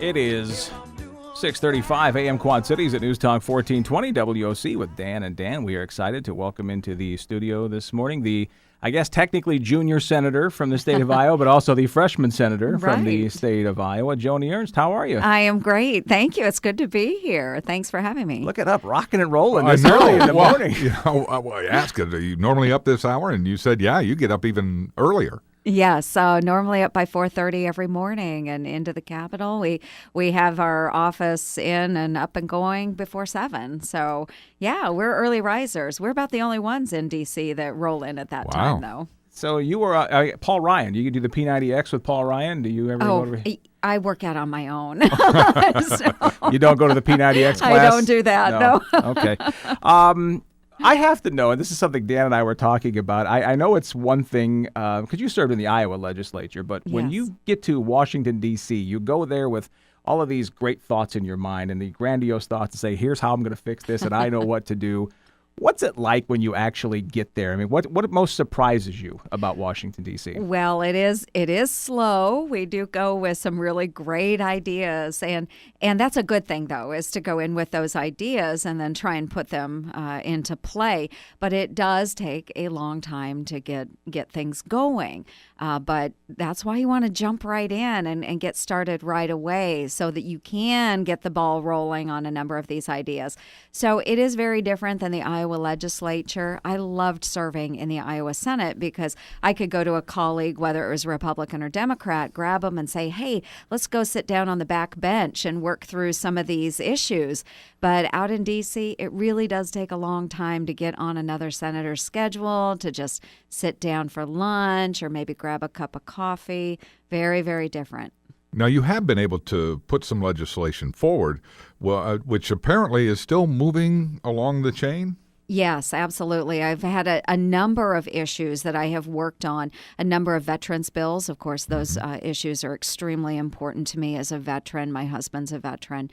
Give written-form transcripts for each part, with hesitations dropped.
It is 6:35 a.m. Quad Cities at News Talk 1420 WOC with Dan and Dan. We are excited to welcome into the studio this morning the, I guess, technically junior senator from the state of Iowa, but also the freshman senator from the state of Iowa, Joni Ernst. How are you? I am great. Thank you. It's good to be here. Thanks for having me. Look it up, rocking and rolling this early in the morning. I asked you, are you normally up this hour? And you said, yeah, you get up even earlier. Yes, normally up by 4:30 every morning and into the Capitol. We have our office in and up and going before 7. So, yeah, we're early risers. We're about the only ones in D.C. that roll in at that time, though. So you were Paul Ryan. You do the P90X with Paul Ryan? Do you ever go to... I work out on my own. So, you don't go to the P90X class? I don't do that, no. Okay. I have to know, and this is something Dan and I were talking about. I know it's one thing, because you served in the Iowa legislature, but when you get to Washington, D.C., you go there with all of these great thoughts in your mind and the grandiose thoughts to say, here's how I'm going to fix this, and I know what to do. What's it like when you actually get there? I mean, what most surprises you about Washington, D.C.? Well, it is slow. We do go with some really great ideas, and that's a good thing, though, is to go in with those ideas and then try and put them into play. But it does take a long time to get things going. But that's why you want to jump right in and get started right away so that you can get the ball rolling on a number of these ideas. So it is very different than the Iowa legislature. I loved serving in the Iowa Senate because I could go to a colleague, whether it was Republican or Democrat, grab them and say, hey, let's go sit down on the back bench and work through some of these issues. But out in D.C., it really does take a long time to get on another senator's schedule, to just sit down for lunch or maybe grab a cup of coffee. Very, very different. Now, you have been able to put some legislation forward, which apparently is still moving along the chain. Yes, absolutely. I've had a number of issues that I have worked on, a number of veterans bills. Of course, those issues are extremely important to me as a veteran. My husband's a veteran.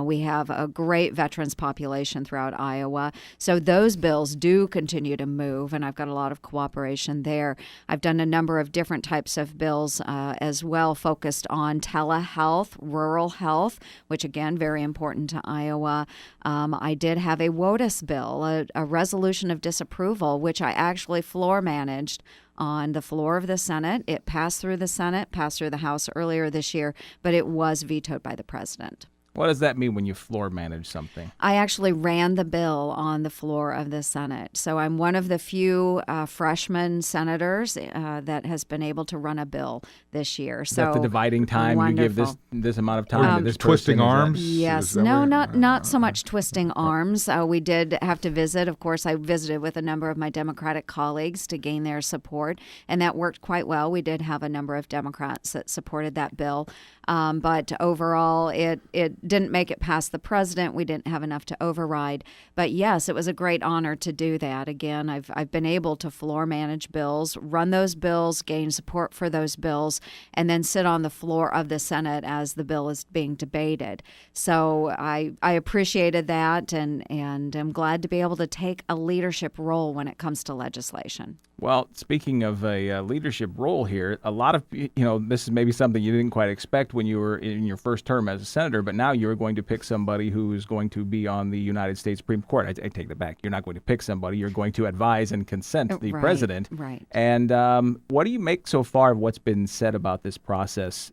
We have a great veterans population throughout Iowa. So those bills do continue to move, and I've got a lot of cooperation there. I've done a number of different types of bills as well, focused on telehealth, rural health, which, again, very important to Iowa. I did have a WOTUS bill, a resolution of disapproval, which I actually floor managed on the floor of the Senate. It passed through the Senate, passed through the House earlier this year, but it was vetoed by the president. What does that mean when you floor manage something? I actually ran the bill on the floor of the Senate. So I'm one of the few freshman senators that has been able to run a bill this year. Is that the dividing time? Wonderful. You give this amount of time to this twisting person? arms? Yes. No, not so much twisting arms. We did have to visit. Of course, I visited with a number of my Democratic colleagues to gain their support, and that worked quite well. We did have a number of Democrats that supported that bill. But overall, it didn't make it past the president. We didn't have enough to override. But yes, it was a great honor to do that. Again, I've been able to floor manage bills, run those bills, gain support for those bills, and then sit on the floor of the Senate as the bill is being debated. So I appreciated that, and I'm glad to be able to take a leadership role when it comes to legislation. Well, speaking of a leadership role here, a lot of, this is maybe something you didn't quite expect when you were in your first term as a senator, but now you're going to pick somebody who's going to be on the United States Supreme Court. I take that back. You're not going to pick somebody. You're going to advise and consent the president. Right. And what do you make so far of what's been said about this process?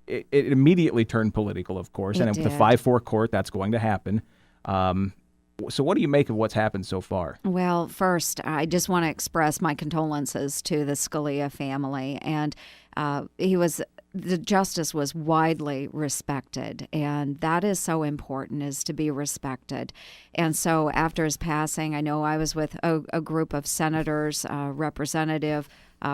It immediately turned political, of course, and with the 5-4 court, that's going to happen. So what do you make of what's happened so far? Well, first, I just want to express my condolences to the Scalia family. And the justice was widely respected, and that is so important, is to be respected. And so after his passing, I know I was with a group of senators, representative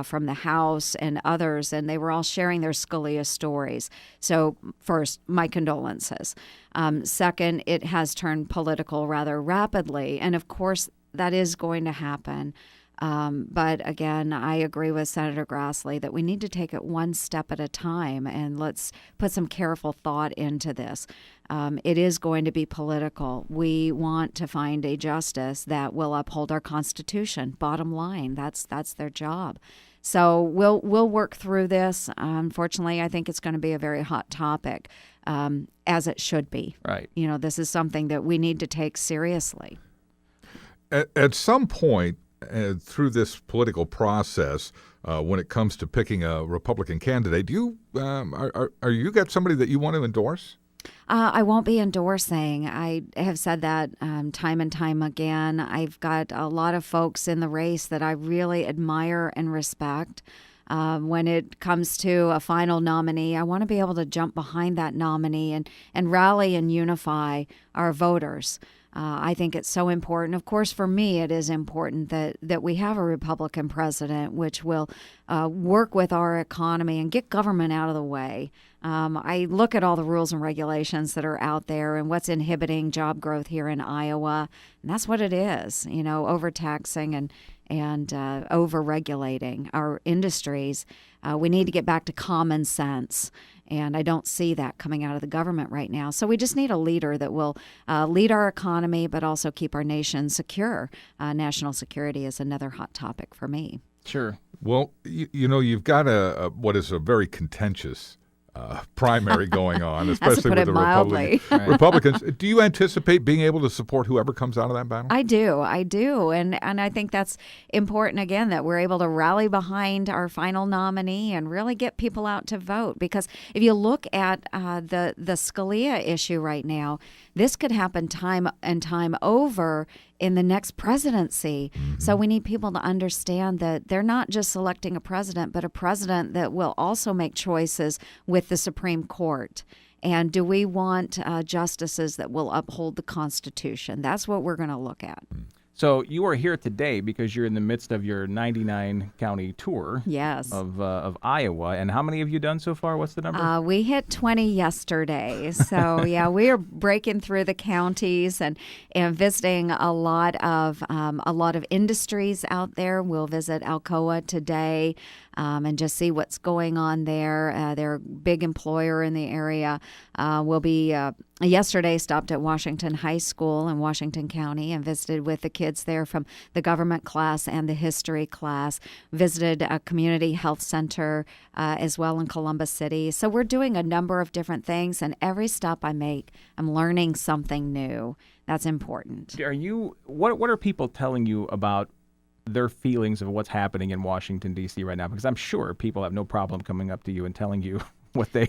from the House and others, and they were all sharing their Scalia stories. So first, my condolences. Second, it has turned political rather rapidly, and of course, that is going to happen. But again, I agree with Senator Grassley that we need to take it one step at a time, and let's put some careful thought into this. It is going to be political. We want to find a justice that will uphold our Constitution. Bottom line, that's their job. So we'll work through this. Unfortunately, I think it's going to be a very hot topic, as it should be. Right. This is something that we need to take seriously. At some point through this political process, when it comes to picking a Republican candidate, do you are you got somebody that you want to endorse? I won't be endorsing. I have said that time and time again. I've got a lot of folks in the race that I really admire and respect. When it comes to a final nominee, I want to be able to jump behind that nominee and rally and unify our voters. I think it's so important. Of course, for me, it is important that we have a Republican president, which will work with our economy and get government out of the way. I look at all the rules and regulations that are out there and what's inhibiting job growth here in Iowa, and that's what it is, overtaxing and over-regulating our industries. We need to get back to common sense, and I don't see that coming out of the government right now. So we just need a leader that will lead our economy, but also keep our nation secure. National security is another hot topic for me. Sure. Well, you've got what is a very contentious primary going on, especially with the Republicans. Do you anticipate being able to support whoever comes out of that battle? I do. And I think that's important, again, that we're able to rally behind our final nominee and really get people out to vote. Because if you look at the Scalia issue right now, this could happen time and time over in the next presidency. Mm-hmm. So we need people to understand that they're not just selecting a president, but a president that will also make choices with the Supreme Court. And do we want justices that will uphold the Constitution? That's what we're going to look at. So you are here today because you're in the midst of your 99-county tour. Yes. Of Iowa. And how many have you done so far? What's the number? We hit 20 yesterday. So, yeah, we are breaking through the counties and visiting a lot of industries out there. We'll visit Alcoa today and just see what's going on there. They're a big employer in the area. We'll be yesterday stopped at Washington High School in Washington County and visited with the kids there from the government class and the history class. Visited a community health center as well in Columbus City. So we're doing a number of different things, and every stop I make, I'm learning something new. That's important. What are people telling you about their feelings of what's happening in Washington, D.C. right now? Because I'm sure people have no problem coming up to you and telling you what they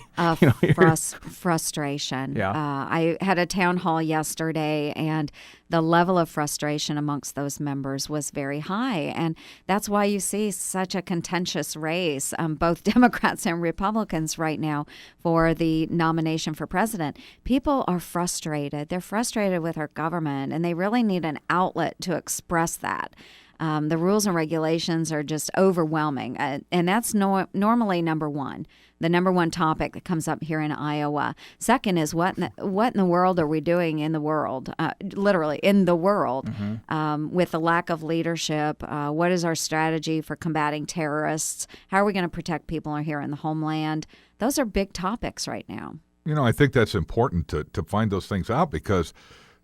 frustration. Yeah. I had a town hall yesterday, and the level of frustration amongst those members was very high, and that's why you see such a contentious race, both Democrats and Republicans right now for the nomination for president. People are frustrated. They're frustrated with our government, and they really need an outlet to express that. The rules and regulations are just overwhelming, and that's normally number one. The number one topic that comes up here in Iowa. Second is what in the world are we doing in the world, literally in the world, mm-hmm. With the lack of leadership? What is our strategy for combating terrorists? How are we going to protect people here in the homeland? Those are big topics right now. I think that's important to find those things out, because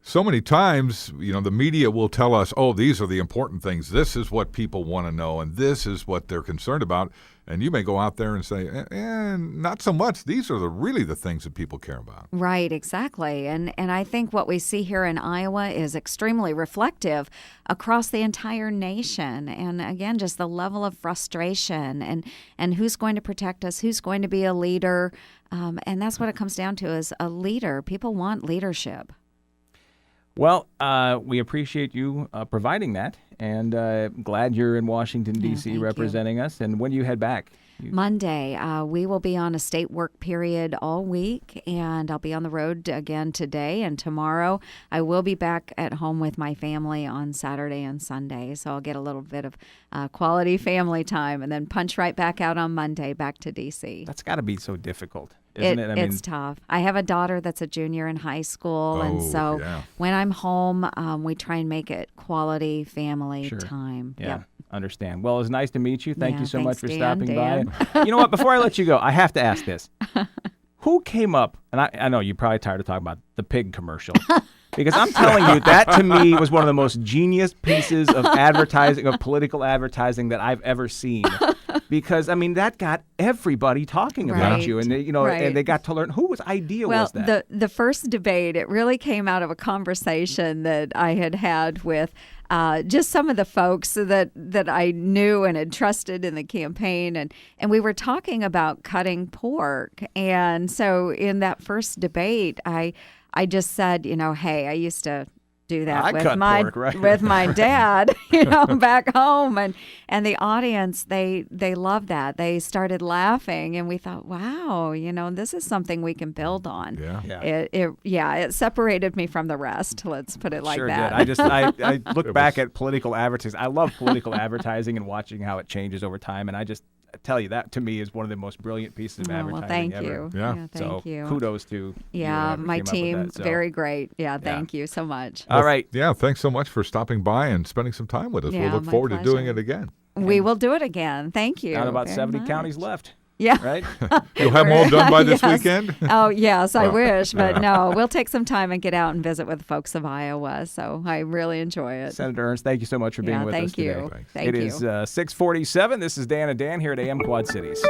so many times, the media will tell us, oh, these are the important things. This is what people want to know, and this is what they're concerned about. And you may go out there and say, not so much. These are really the things that people care about. Right, exactly. And I think what we see here in Iowa is extremely reflective across the entire nation. And again, just the level of frustration and who's going to protect us, who's going to be a leader. And that's what it comes down to, is a leader. People want leadership. Well, we appreciate you providing that, and glad you're in Washington, D.C. representing us. And when do you head back? Monday. We will be on a state work period all week, and I'll be on the road again today and tomorrow. I will be back at home with my family on Saturday and Sunday, so I'll get a little bit of quality family time and then punch right back out on Monday back to D.C. That's got to be so difficult. Isn't it? It's tough. I have a daughter that's a junior in high school, and so when I'm home, we try and make it quality family time. Yeah, yep. Understand. Well, it was nice to meet you. Thank you so much for stopping Dan. by. You know what? Before I let you go, I have to ask this. Who came up, and I know you're probably tired of talking about the pig commercial, because I'm telling you, that to me was one of the most genius pieces of advertising, of political advertising, that I've ever seen. because, I mean, that got everybody talking about Right. you. And, they, and they got to learn whose idea was that? Well, the first debate, it really came out of a conversation that I had with just some of the folks that I knew and had trusted in the campaign. And we were talking about cutting pork. And so in that first debate, I just said, hey, I used to do that with my dad, back home, and the audience they loved that. They started laughing, and we thought, wow, this is something we can build on. It separated me from the rest. Let's put it like sure that. Did. I look back at political advertising. I love political advertising and watching how it changes over time, and I tell you, that to me is one of the most brilliant pieces of advertising well, thank ever. you. Yeah. Thank you. Kudos to my team. that, very great. Thank you so much. All right. Yeah, thanks so much for stopping by and spending some time with us. Yeah, we'll look my forward to doing pleasure. it again. We will do it again. Thank you. Got about very 70 much. counties left. Yeah. Right? You'll have them all done by this Yes. weekend? Oh, yes, I wish. But no, we'll take some time and get out and visit with the folks of Iowa. So I really enjoy it. Senator Ernst, thank you so much for being with us thank today. you. Thanks. Thank It you. is 6:47. This is Dan and Dan here at AM Quad Cities.